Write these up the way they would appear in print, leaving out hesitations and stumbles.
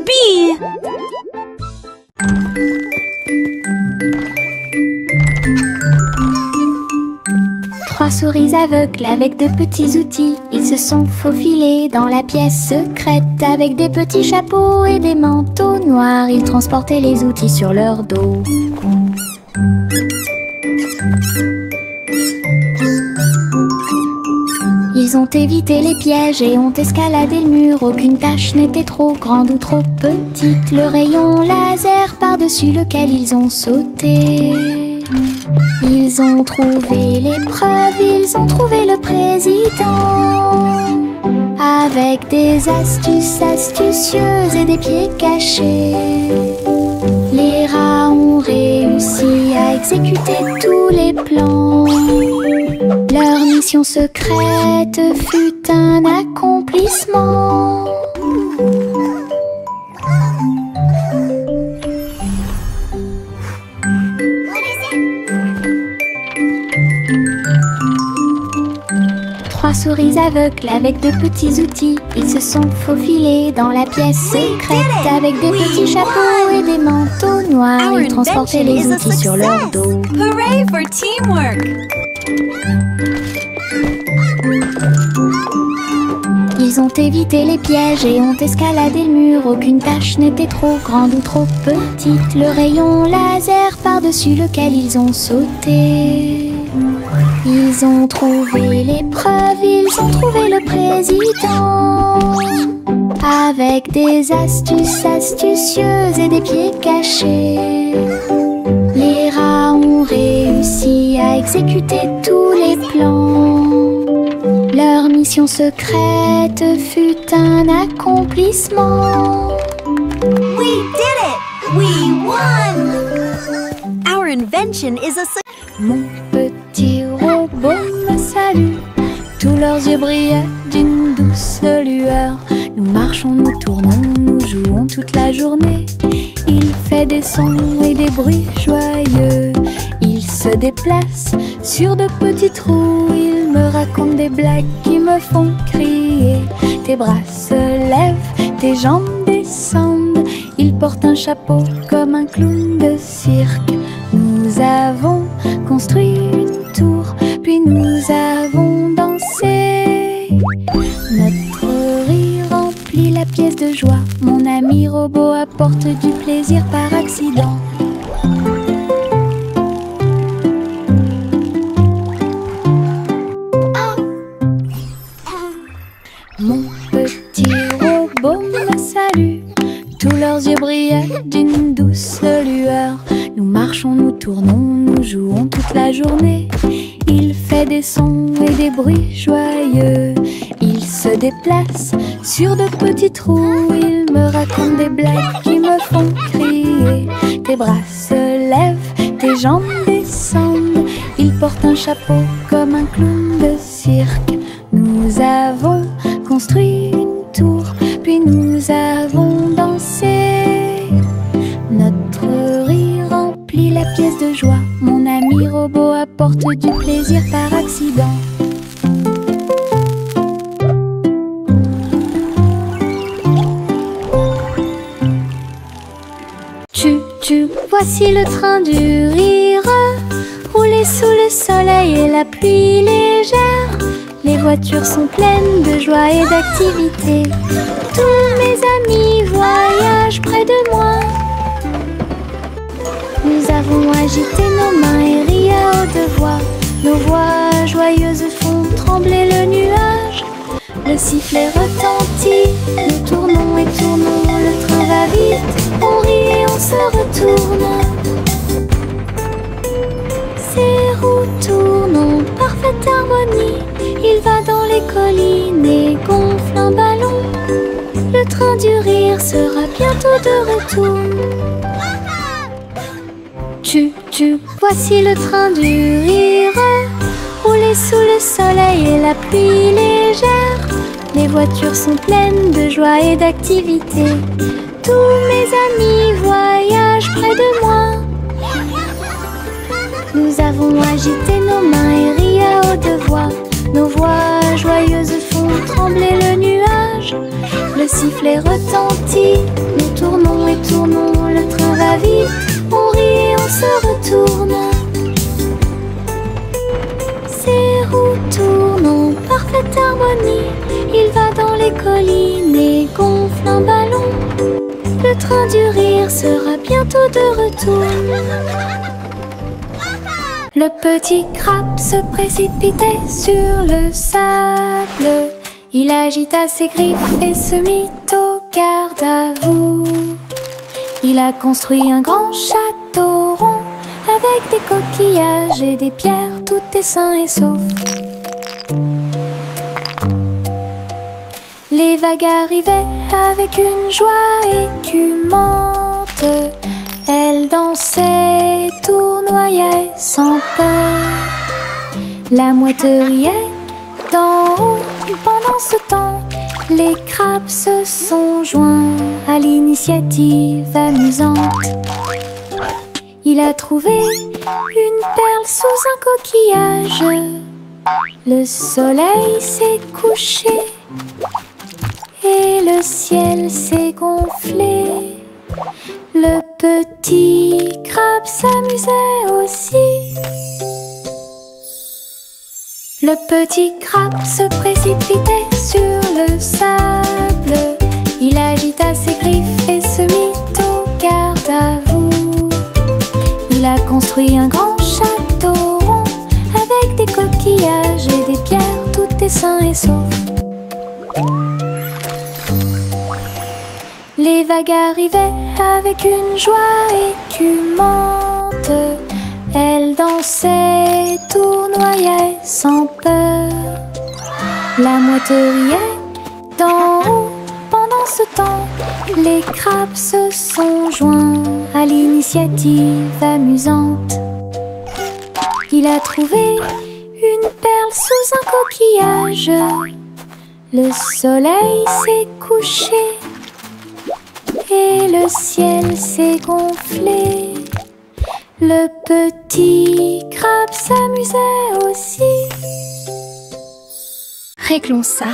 bee! 3 souris aveugles avec de petits outils. Ils se sont faufilés dans la pièce secrète. Avec des petits chapeaux et des manteaux noirs, ils transportaient les outils sur leur dos. Ils ont évité les pièges et ont escaladé le mur. Aucune tâche n'était trop grande ou trop petite. Le rayon laser par-dessus lequel ils ont sauté. Ils ont trouvé l'épreuve, ils ont trouvé le président. Avec des astuces astucieuses et des pieds cachés, les rats ont réussi à exécuter tous les plans. Leur mission secrète fut un accomplissement. Trois souris aveugles avec de petits outils. Ils se sont faufilés dans la pièce secrète. Avec des petits chapeaux et des manteaux noirs, ils transportaient les outils sur leur dos. Hooray for teamwork! Ils ont évité les pièges et ont escaladé le mur. Aucune tâche n'était trop grande ou trop petite. Le rayon laser par-dessus lequel ils ont sauté. Ils ont trouvé l'épreuve, ils ont trouvé le président. Avec des astuces astucieuses et des pieds cachés, les rats ont réussi à exécuter tous les plans. Leur mission secrète fut un accomplissement. We did it! We won! Our invention is a success. Mon petit robot me salue. Tous leurs yeux brillaient d'une douce lueur. Nous marchons, nous tournons, nous jouons toute la journée. Il fait des sons et des bruits joyeux. Il se déplace sur de petits trous. Il me raconte des blagues qui me font crier. Tes bras se lèvent, tes jambes descendent. Il porte un chapeau comme un clown de cirque. Nous avons construit une tour, puis nous avons dansé. Notre rire remplit la pièce de joie. Mon ami robot apporte du plaisir par accident. Mon petit robot me salue. Tous leurs yeux brillaient d'une douce lueur. Nous marchons, nous tournons, nous jouons toute la journée. Il fait des sons et des bruits joyeux. Il se déplace sur de petits trous. Il me raconte des blagues qui me font crier. Tes bras se lèvent, tes jambes descendent. Il porte un chapeau comme un clown de cirque. Nous avons construit une tour, puis nous avons dansé. Notre rire remplit la pièce de joie. Mon ami robot apporte du plaisir par accident. Tu, voici le train du rire. Rouler sous le soleil et la pluie légère. Les voitures sont pleines de joie et d'activité. Tous mes amis voyagent près de moi. Nous avons agité nos mains et ri à haute voix. Nos voix joyeuses font trembler le nuage. Le sifflet retentit, nous tournons et tournons. Le train va vite, on rit et on se retourne. Ces roues tournent en parfaite harmonie. Il va dans les collines et gonfle un ballon. Le train du rire sera bientôt de retour. Voici le train du rire. Rouler sous le soleil et la pluie légère. Les voitures sont pleines de joie et d'activité. Tous mes amis voyagent près de moi. Nous avons agité nos mains et ri à haute voix. Nos voix joyeuses font trembler le nuage. Le sifflet retentit, nous et tournons, le train va vite. On rit et on se retourne. Ces roues tournent en parfaite harmonie. Il va dans les collines et gonfle un ballon. Le train du rire sera bientôt de retour. Le petit crabe se précipitait sur le sable. Il agita ses griffes et se mit au garde à vous. Il a construit un grand château rond avec des coquillages et des pierres, tout est sain et sauf. Les vagues arrivaient avec une joie écumante. Elles dansaient, tournoyaient sans peur. La mouette riait d'en haut. Pendant ce temps, les crabes se sont joints à l'initiative amusante. Il a trouvé une perle sous un coquillage. Le soleil s'est couché et le ciel s'est gonflé. Le petit crabe s'amusait aussi. Le petit crabe se précipitait sur le sable. Il agita ses griffes et se mit au garde à vous. Il a construit un grand château rond avec des coquillages et des pierres, tout est sain et sauf. Les vagues arrivaient avec une joie écumante. Elles dansaient, tournoyaient sans peur. La mouette riait d'en haut. Pendant ce temps, les crabes se sont joints à l'initiative amusante. Il a trouvé une perle sous un coquillage. Le soleil s'est couché et le ciel s'est gonflé. Le petit crabe s'amusait aussi. Réglons ça.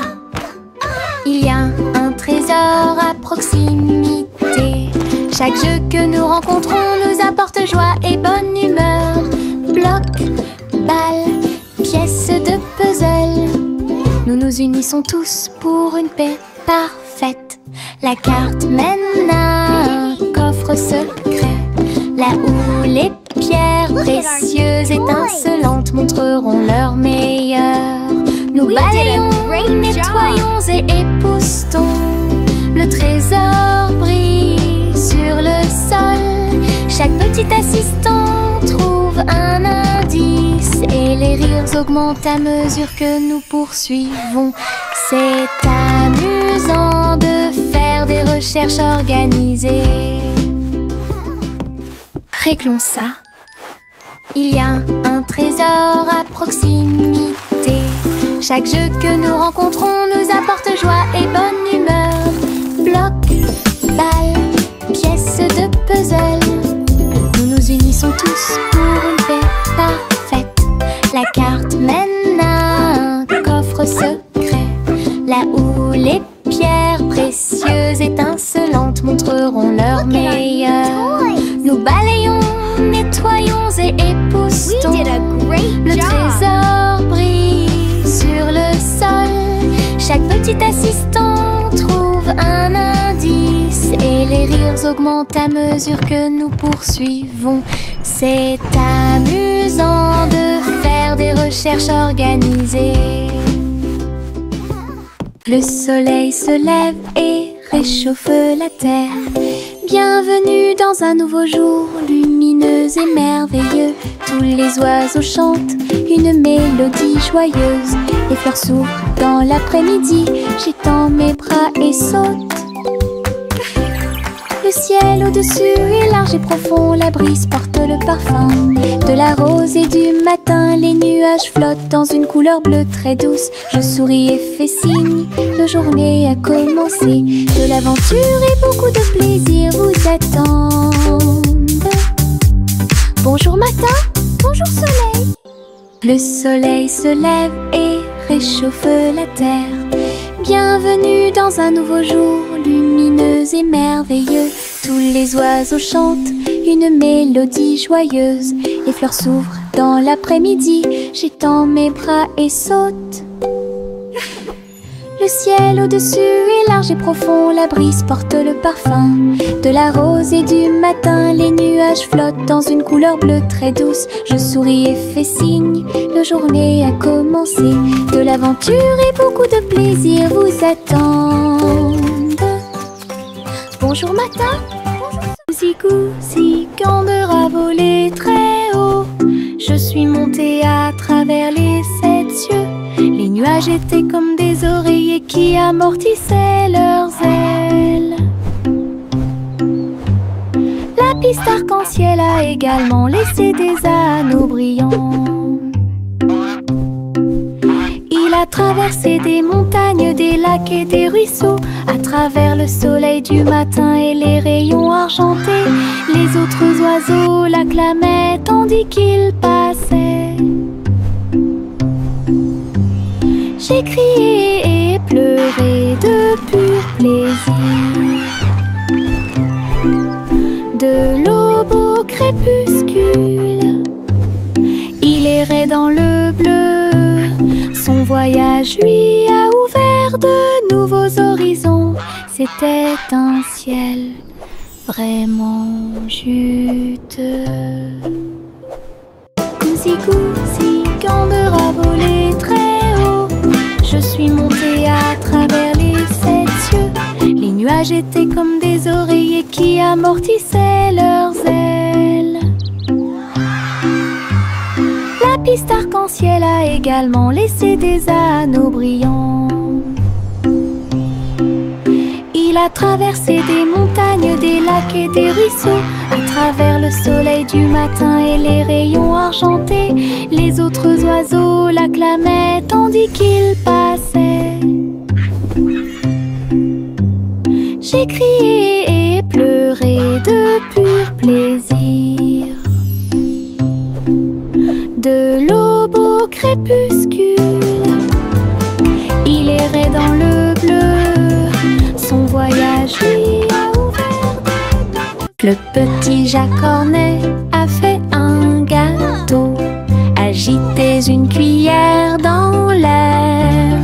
Il y a un trésor à proximité. Chaque jeu que nous rencontrons nous apporte joie et bonne humeur. Bloc, balle, pièces de puzzle. Nous nous unissons tous pour une paix parfaite. La carte mène à un coffre secret, là où les pierres précieuses étincelantes montreront leur meilleur. Nous balayons, nettoyons et époustons. Le trésor brille sur le sol. Chaque petit assistant trouve un indice et les rires augmentent à mesure que nous poursuivons. C'est amusant de faire des recherches organisées. Réglons ça. Il y a un trésor à proximité. Chaque jeu que nous rencontrons nous apporte joie et bonne humeur. Bloc, balle, pièces de puzzle. Nous nous unissons tous pour une paix parfaite. La carte mène à un coffre secret, là où les pierres précieuses étincelantes montreront leur meilleur. Nous balayons, nettoyons et époustons. Le trésor brille sur le sol. Chaque petit assistant trouve un indice et les rires augmentent à mesure que nous poursuivons. C'est amusant de faire des recherches organisées. Le soleil se lève et réchauffe la terre. Bienvenue dans un nouveau jour lumineux et merveilleux. Tous les oiseaux chantent une mélodie joyeuse. Les fleurs s'ouvrent dans l'après-midi. J'étends mes bras et saute. Le ciel au-dessus est large et profond. La brise porte le parfum de la rose et du matin. Les nuages flottent dans une couleur bleue très douce. Je souris et fais signe, la journée a commencé. De l'aventure et beaucoup de plaisir vous attendent. Bonjour matin, bonjour soleil. Le soleil se lève et réchauffe la terre. Bienvenue dans un nouveau jour lumineux et merveilleux. Tous les oiseaux chantent une mélodie joyeuse. Les fleurs s'ouvrent dans l'après-midi. J'étends mes bras et saute. Le ciel au-dessus est large et profond. La brise porte le parfum de la rose et du matin. Les nuages flottent dans une couleur bleue très douce. Je souris et fais signe, la journée a commencé. De l'aventure et beaucoup de plaisir vous attendent. Bonjour matin. Coussi, Gander a volé très haut. Je suis montée à travers les 7 cieux. Les nuages étaient comme des oreillers qui amortissaient leurs ailes. La piste arc-en-ciel a également laissé des anneaux brillants. Il a traversé des montagnes, des lacs et des ruisseaux. À travers le soleil du matin et les rayons argentés, les autres oiseaux l'acclamaient tandis qu'il passait. J'ai crié et pleuré de pur plaisir. De l'aube au crépuscule, il errait dans le bleu. Son voyage lui a ouvert de nouveaux horizons. C'était un ciel vraiment juteux. Coussi, Gander a volé très haut. Je suis montée à travers les 7 cieux. Les nuages étaient comme des oreillers qui amortissaient leurs ailes. La piste arc-en-ciel a également laissé des anneaux brillants. Il a traversé des montagnes, des lacs et des ruisseaux. À travers le soleil du matin et les rayons argentés, les autres oiseaux l'acclamaient tandis qu'il passait. J'ai crié et pleuré de pur plaisir. De l'aube au crépuscule, il errait dans le bleu. Son voyage lui a ouvert. Le petit Jacques Cornet a fait un gâteau. Agitez une cuillère dans l'air.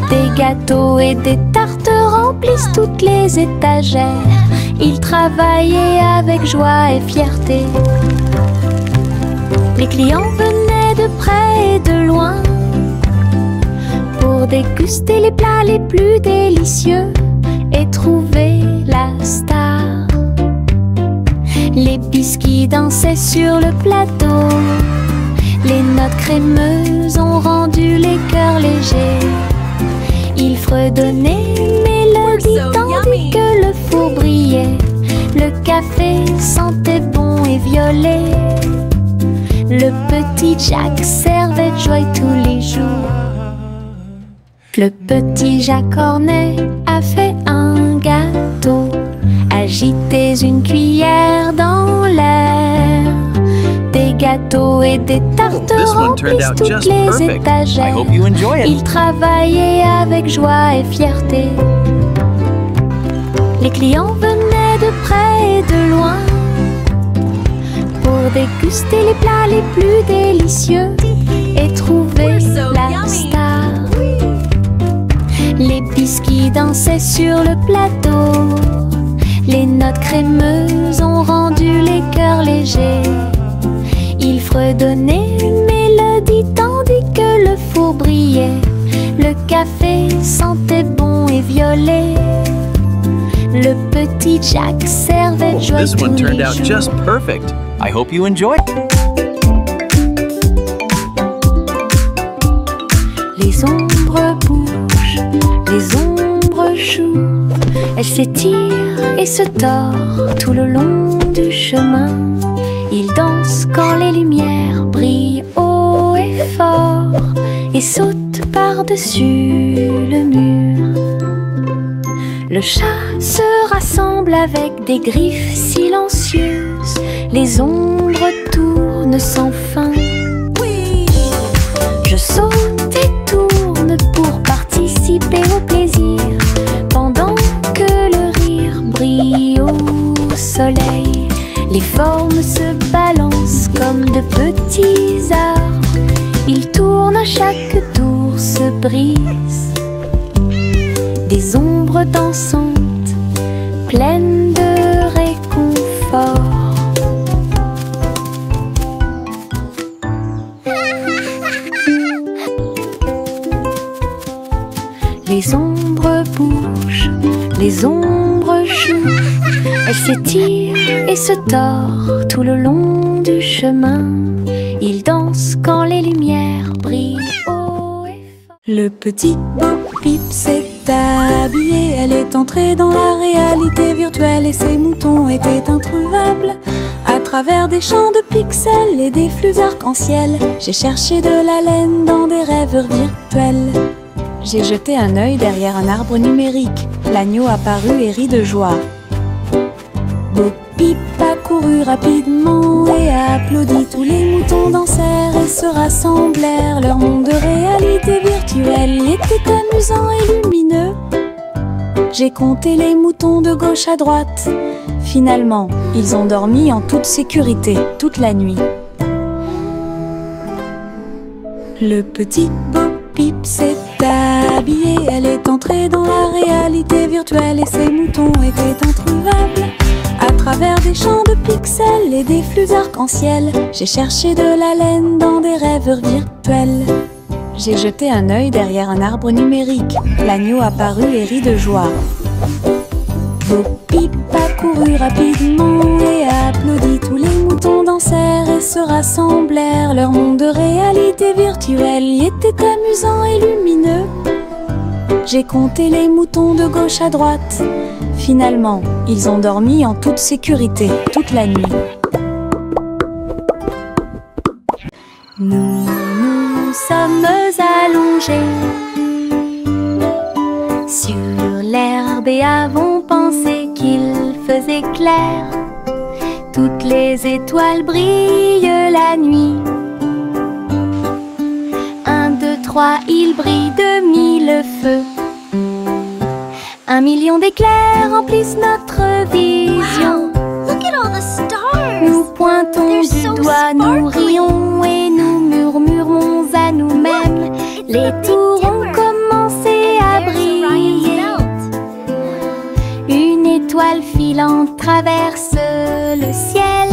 Des gâteaux et des tartes remplissent toutes les étagères. Il travaillait avec joie et fierté. Les clients venaient de près et de loin pour déguster les plats les plus délicieux et trouver la star. Les biscuits dansaient sur le plateau. Les notes crémeuses ont rendu les cœurs légers. Ils fredonnaient une mélodie tandis que le four brillait. Le café sentait bon et violet. Le petit Jacques servait de joie tous les jours. Le petit Jacques Cornet a fait un gâteau. Agitez une cuillère dans l'air. Des gâteaux et des tartes remplissent toutes les étagères. Il travaillait avec joie et fierté. Les clients venaient de près et de loin pour déguster les plats les plus délicieux et trouver la star. Les biscuits dansaient sur le plateau. Les notes crémeuses ont rendu les cœurs légers. Ils fredonnaient une mélodie tandis que le four brillait. Le café sentait bon et violet. Le petit Jacques servait de joie tous les jours. Just perfect. I hope you enjoy. Les ombres bougent, les ombres jouent. Elles s'étirent et se tordent tout le long du chemin. Ils dansent quand les lumières brillent haut et fort et sautent par-dessus le mur. Le chat se rassemble avec des griffes silencieuses. Les ombres tournent sans fin. Je saute et tourne pour participer au plaisir, pendant que le rire brille au Les formes se balancent comme de petits arbres. Ils tournent à chaque tour, se brisent. Des ombres dansantes, pleines de réconfort. Les ombres bougent, les ombres jouent. Elles s'étirent et se tordent tout le long du chemin. Ils dansent quand les lumières brillent haut et fort. Le petit Bo-Peep s'est habillé. Elle est entrée dans la réalité virtuelle et ses moutons étaient introuvables. À travers des champs de pixels et des flux arc-en-ciel, j'ai cherché de la laine dans des rêveurs virtuels. J'ai jeté un œil derrière un arbre numérique. L'agneau apparut et rit de joie. Bo-Peep a couru rapidement et a applaudi. Tous les moutons dansèrent et se rassemblèrent. Leur monde de réalité virtuelle était amusant et lumineux. J'ai compté les moutons de gauche à droite. Finalement, ils ont dormi en toute sécurité toute la nuit. Le petit Bo-Peep s'est habillé. Elle est entrée dans la réalité virtuelle et ses moutons étaient introuvables. À travers des champs de pixels et des flux arc-en-ciel, j'ai cherché de la laine dans des rêveurs virtuels. J'ai jeté un œil derrière un arbre numérique. L'agneau apparut et rit de joie. Bo-Peep a couru rapidement et a applaudi. Tous les moutons dansèrent et se rassemblèrent. Leur monde de réalité virtuelle y était amusant et lumineux. J'ai compté les moutons de gauche à droite. Finalement, ils ont dormi en toute sécurité toute la nuit. Nous nous sommes allongés sur l'herbe et avons pensé qu'il faisait clair. Toutes les étoiles brillent la nuit. 1, 2, 3, il brille de 1000 feux. 1 million d'éclairs remplissent notre vision. Look at all the stars! Nous pointons They're du so doigt, nous sparkly. rions et nous murmurons à nous-mêmes. Les tours ont commencé à briller. Une étoile filante traverse le ciel.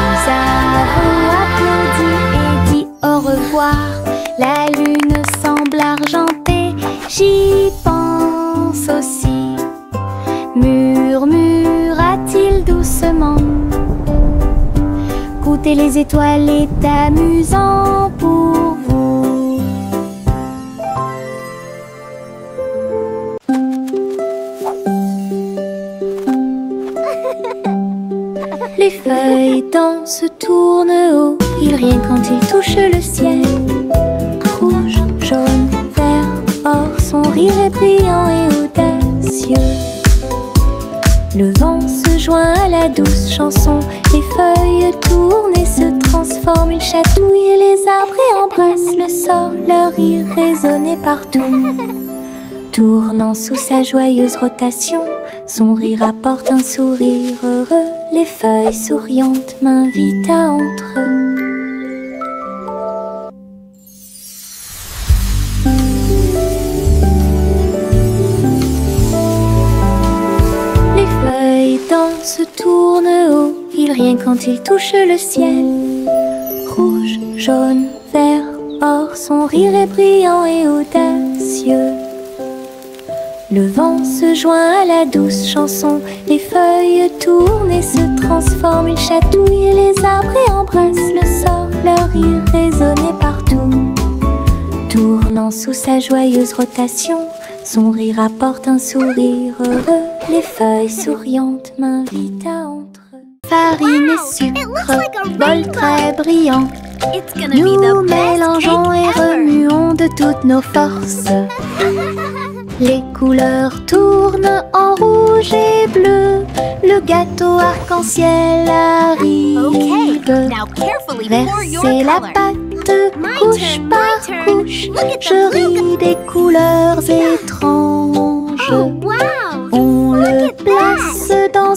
Nous avons applaudi et dit au revoir. La lune semble argentée, j'y pense aussi. Murmura-t-il doucement. Goûter les étoiles est amusant pour vous. Les feuilles dansent, tournent haut, ils rient quand ils touchent le ciel. Rouge, jaune, vert, or, son rire est brillant et audacieux. Le vent se joint à la douce chanson, les feuilles tournent et se transforment. Ils chatouillent les arbres et embrassent le sol, leur rire résonnait partout. Tournant sous sa joyeuse rotation, son rire apporte un sourire heureux. Les feuilles souriantes m'invitent à entre eux. Les feuilles dansent, tournent haut, ils rient quand ils touchent le ciel. Rouge, jaune, vert, or, son rire est brillant et audacieux. Le vent se joint à la douce chanson, les feuilles tournent et se transforment. Ils chatouillent les arbres et embrassent le sol, leur rire résonnait partout. Tournant sous sa joyeuse rotation, son rire apporte un sourire heureux. Les feuilles souriantes m'invitent à entre eux. Farine et sucre, bol très brillant. Nous mélangeons et remuons de toutes nos forces. Les couleurs tournent en rouge et bleu. Le gâteau arc-en-ciel arrive. Versez la pâte couche par couche. Je ris des couleurs étranges. On le place dans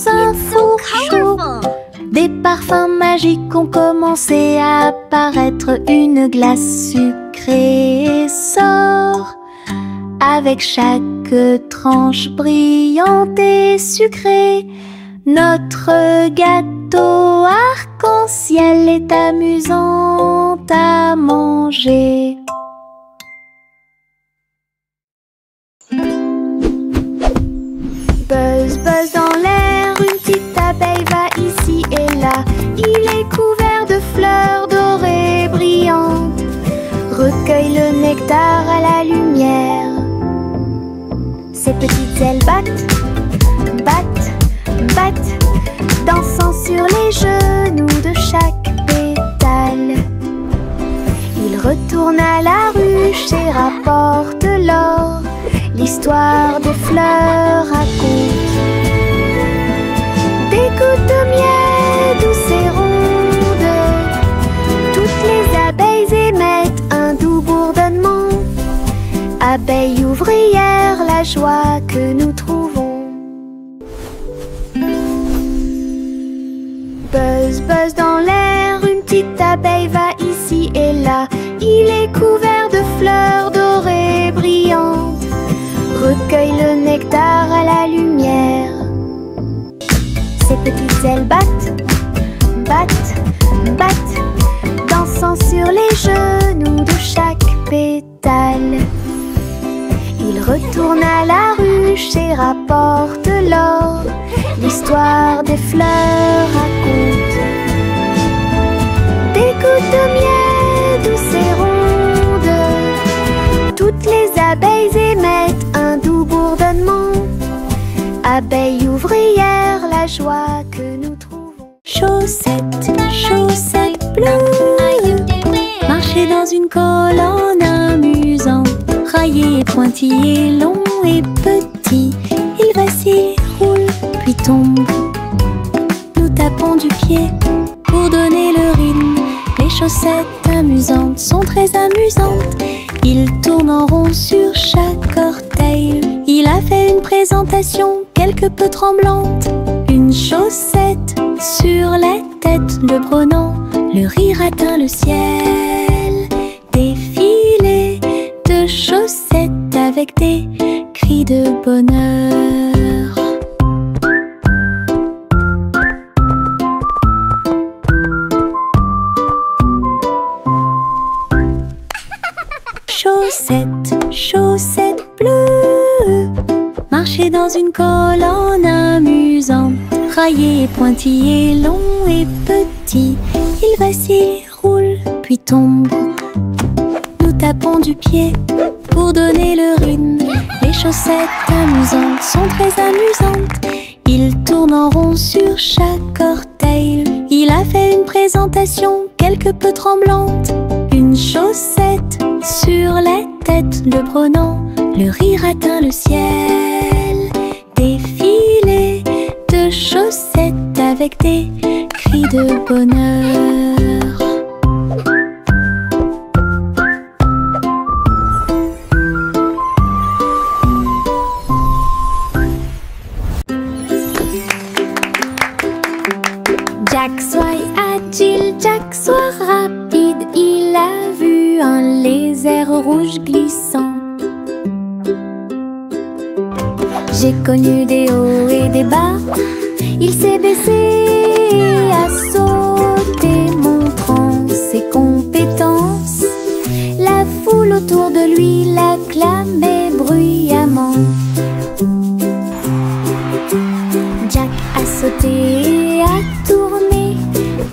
magiques ont commencé à apparaître. Une glace sucrée sort avec chaque tranche brillante et sucrée. Notre gâteau arc-en-ciel est amusant à manger. Buzz, buzz dans l'air, une petite abeille va ici et là. Il est couvert de fleurs dorées brillantes. Recueille le nectar à la lumière. Ses petites ailes battent, battent, battent, dansant sur les genoux de chaque pétale. Il retourne à la ruche et rapporte l'or. L'histoire des fleurs raconte des gouttes de miel douces et rondes. Toutes les abeilles émettent un doux bourdonnement. Abeilles ouvrières, la joie que nous trouvons. Buzz, buzz dans l'air, une petite abeille va ici et là. Il est couvert de fleurs dorées brillantes. Recueille le nectar à la lumière. Ses petites ailes battent, battent, battent, dansant sur les genoux de chaque pétale. Il retourne à la ruche et rapporte l'or. L'histoire des fleurs raconte des gouttes de miel douces et rondes. Toutes les abeilles émettent un doux bourdonnement. Abeilles ouvrières, la joie que nous trouvons. Chaussettes, chaussettes bleues, marcher dans une colonne amusant. Raillé et pointillé, long et petit, il vacille, roule, puis tombe. Nous tapons du pied pour donner le rythme. Les chaussettes amusantes sont très amusantes. Il tourne en rond sur chaque orteil. Il a fait une présentation quelque peu tremblante. Une chaussette sur la tête le prenant. Le rire atteint le ciel. Défilé de chaussettes avec des cris de bonheur. Chaussettes, chaussettes bleues, marcher dans une colonne amusante. Raillé et pointillé, long et petit, il vacille, roule, puis tombe. Nous tapons du pied pour donner le rythme. Les chaussettes amusantes sont très amusantes. Il tourne en rond sur chaque orteil. Il a fait une présentation quelque peu tremblante. Une chaussette sur la tête le prenant. Le rire atteint le ciel. Défilé de chaussettes avec des cris de bonheur. Jack soit agile, Jack soit rapide. Il a vu un lézard rouge glissant. J'ai connu des hauts et des bas. Il s'est baissé à sauter, montrant ses compétences. La foule autour de lui l'acclamait bruyamment. Jack a sauté et a tourné,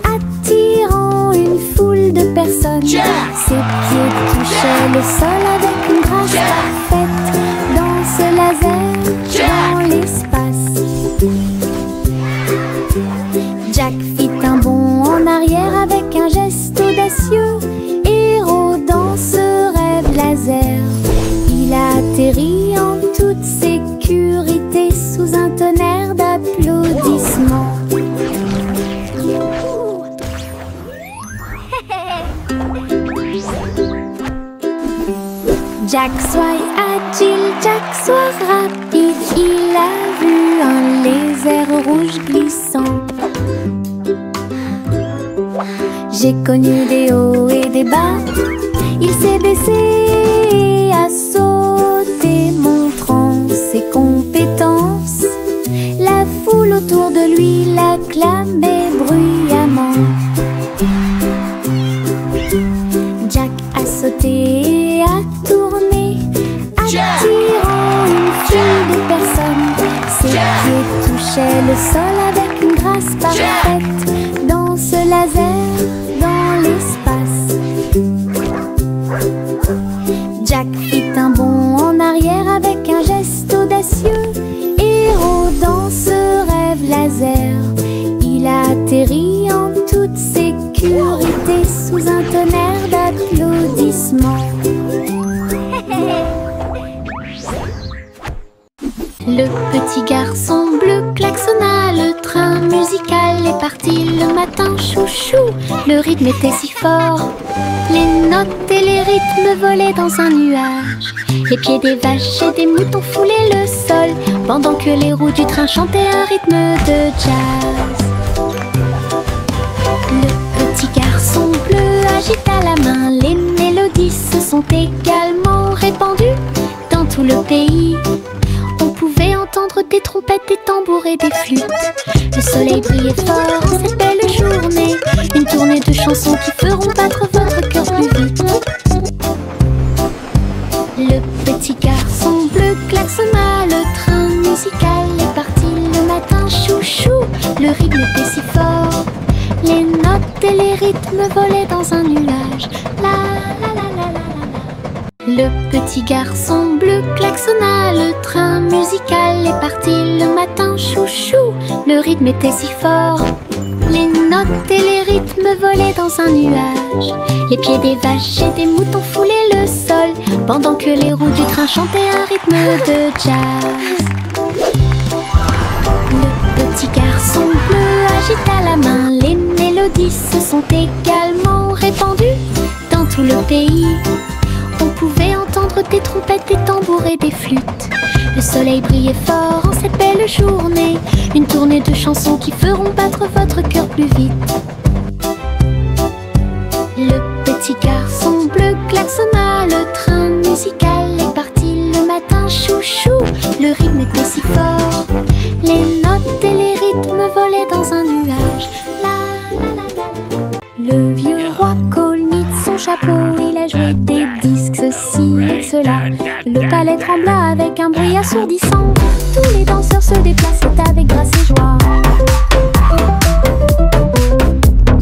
attirant une foule de personnes. Ses pieds touchaient le sol avec une grâce parfaite. Danse laser dans l'espace. Jack fit un bond en arrière avec un geste audacieux. Héros dans ce rêve laser, il a atterri en toute sécurité sous un tonnerre d'applaudissements. Jack soit agile, Jack soit rapide. Il a vu un lézard rouge glissant. J'ai connu des hauts et des bas. Il s'est baissé et a sauté, montrant ses compétences. La foule autour de lui l'acclamait bruyamment. Jack a sauté et a tourné, attirant une foule de personnes. Ses pieds touchaient le sol avec une grâce parfaite. Dans ce laser, dans l'espace, Jack fit un bond en arrière avec un geste audacieux. Héros dans ce rêve laser, il a atterri en toute sécurité sous un tonnerre d'applaudissements. Le petit garçon bleu klaxonna, le train musical est parti le matin, chouchou. Le rythme était si fort, les notes et les rythmes volaient dans un nuage. Les pieds des vaches et des moutons foulaient le sol, pendant que les roues du train chantaient un rythme de jazz. Le petit garçon bleu agita la main, les mélodies se sont également répandues dans tout le pays. On pouvait entendre des trompettes, des tambours et des flûtes. Le soleil brillait fort en cette belle journée. Une tournée de chansons qui feront battre votre cœur plus vite. Le petit garçon bleu klaxonna, le train musical est parti le matin, chouchou. Le rythme était si fort, les notes et les rythmes volaient dans un nuage. La la la la la la. Le petit garçon bleu klaxonna, le train musical est parti le matin, chouchou. Le rythme était si fort, les notes et les rythmes volaient dans un nuage. Les pieds des vaches et des moutons foulaient le sol, pendant que les roues du train chantaient un rythme de jazz. Le petit garçon bleu agita la main, les mélodies se sont également répandues dans tout le pays. On pouvait entendre des trompettes, des tambours et des flûtes. Le soleil brillait fort en cette belle journée. Une tournée de chansons qui feront battre votre cœur plus vite. Le petit garçon bleu klaxonna, le train musical est parti le matin, chouchou. Le rythme était si fort, les notes et les rythmes volaient dans un nuage. La la la la. Le vieux roi Cole mit son chapeau, il a joué des disques, ceci et cela. Le palais trembla avec un bruit assourdissant. Tous les danseurs se déplaçaient avec grâce et joie.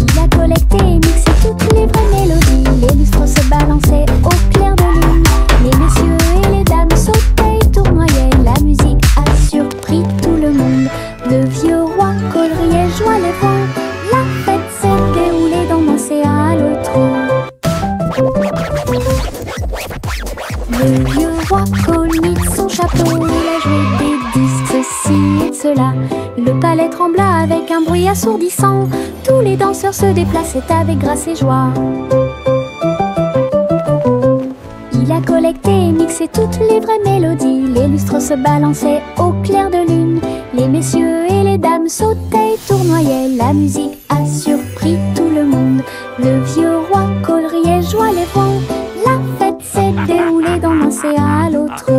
Il a collecté et mixé toutes les vraies mélodies. Les lustres se balançaient au clair de lune. Les messieurs et les dames sautaient et tournoyaient. La musique a surpris tout le monde. Le vieux roi Cole riait, joie les vents. La fête s'est déroulée dans l'océan à l'autre. Le vieux roi Cole mit son chapeau, il a joué des disques, ceci et cela. Le palais trembla avec un bruit assourdissant. Tous les danseurs se déplaçaient avec grâce et joie. Il a collecté et mixé toutes les vraies mélodies. Les lustres se balançaient au clair de lune. Les messieurs et les dames sautaient et tournoyaient. La musique a surpris tout le monde. Le vieux roi Cole riait, joie les vents. La fête s'est déroulée dans l'océan à l'autre.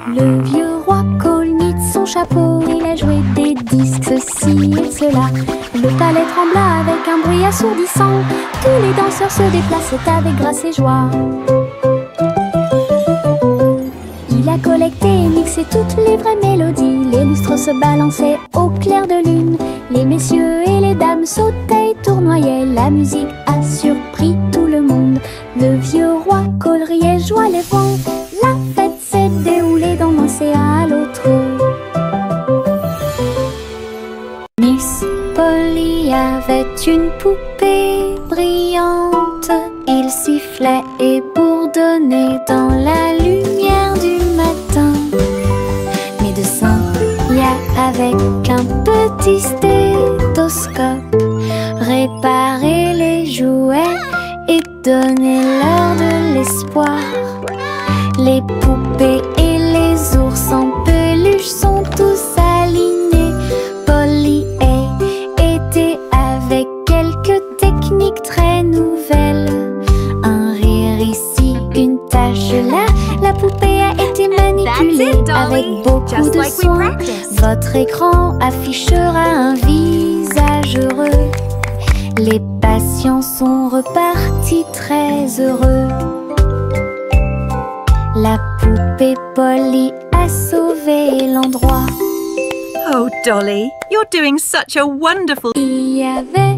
Le vieux roi Cole mit son chapeau, il a joué des disques, ceci et cela. Le palais trembla avec un bruit assourdissant. Tous les danseurs se déplaçaient avec grâce et joie. Il a collecté et mixé toutes les vraies mélodies. Les lustres se balançaient au clair de lune. Les messieurs et les dames sautaient et tournoyaient. La musique a surpris tout le monde. Le vieux roi Cole riait, joie les vents. La fête s'est déroulée dans l'océan à l'autre. Miss Polly avait une poupée brillante. Il sifflait et bourdonnait dans la lumière du matin. Médecin, avec un petit stéthoscope, réparer les jouets et donner leur de l'espoir. Les poupées et les ours en peluche sont tous alignés. Polly était Avec beaucoup de soin, votre écran affichera un visage heureux. Les patients sont repartis très heureux. La poupée Polly a sauvé l'endroit. Oh, Dolly, you're doing such a wonderful... Il y avait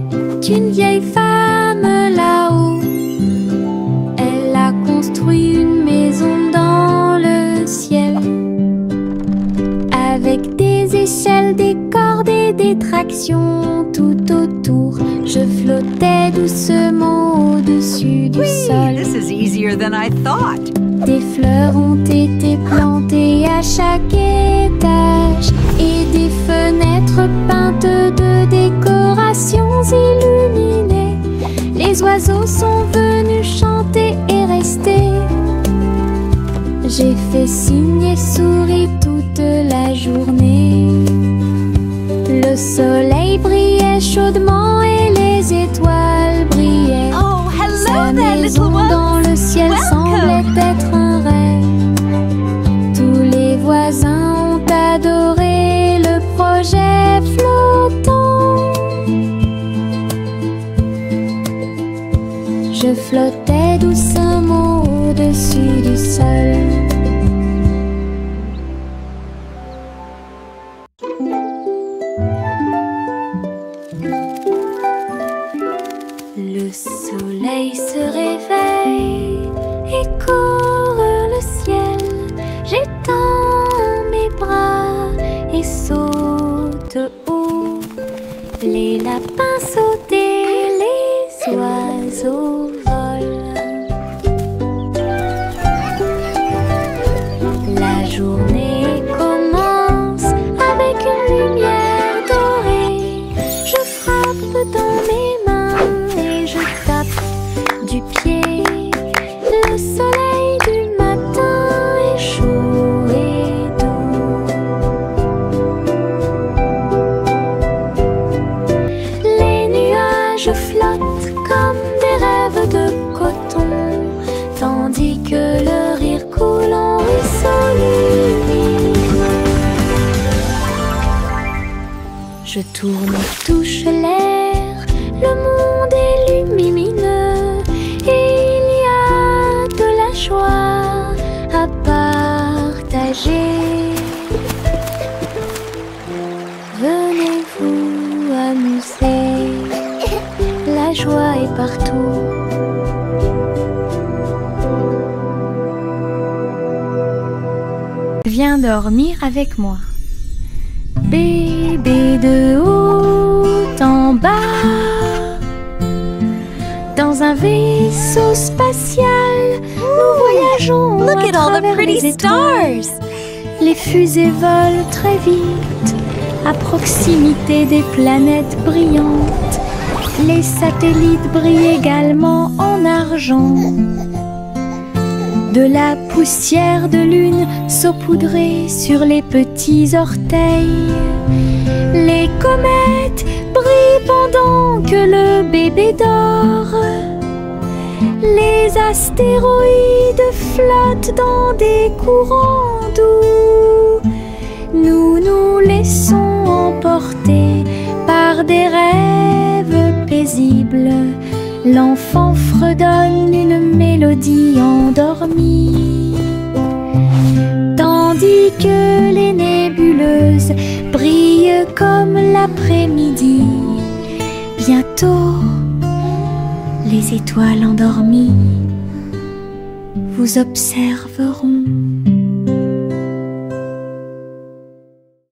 une vieille femme là-haut. Elle a construit une maison dans le ciel, avec des échelles, des cordes et des tractions tout autour. Je flottais doucement au-dessus du sol. This is easier than I thought. Des fleurs ont été plantées à chaque étage et des fenêtres peintes de décorations illuminées. Les oiseaux sont venus chanter et rester. J'ai fait signe et souri toute la journée. Le soleil brillait chaudement et les étoiles brillaient. Oh, Sa hello there, maison little dans ones. le ciel semblait être un rêve. Tous les voisins ont adoré le projet flottant. Je flottais doucement au-dessus du sol. Le soleil se réveille et court vers le ciel. J'étends mes bras et saute haut. Les lapins sautent et les oiseaux volent. La journée commence avec une lumière dorée. Je frappe dans mes mains et je tape du pied. Le soleil du matin est chaud et doux. Les nuages flottent comme des rêves de coton, tandis que le rire coule en ruisseau lumineux. Je tourne, touche l'air, le monde est lumineux et il y a de la joie à partager. Venez vous amuser, la joie est partout. Viens dormir avec moi. Bébé de haut en bas, dans un vaisseau spatial, nous voyageons Look à at all the travers pretty les étoiles. stars. Les fusées volent très vite, à proximité des planètes brillantes. Les satellites brillent également en argent. De la poussière de lune saupoudrée sur les petits orteils. Les comètes brillent pendant que le bébé dort. Les astéroïdes flottent dans des courants doux. Nous nous laissons emporter par des rêves paisibles. L'enfant fredonne une mélodie endormie, tandis que les nébuleuses brillent comme l'après-midi. Bientôt, les étoiles endormies vous observeront.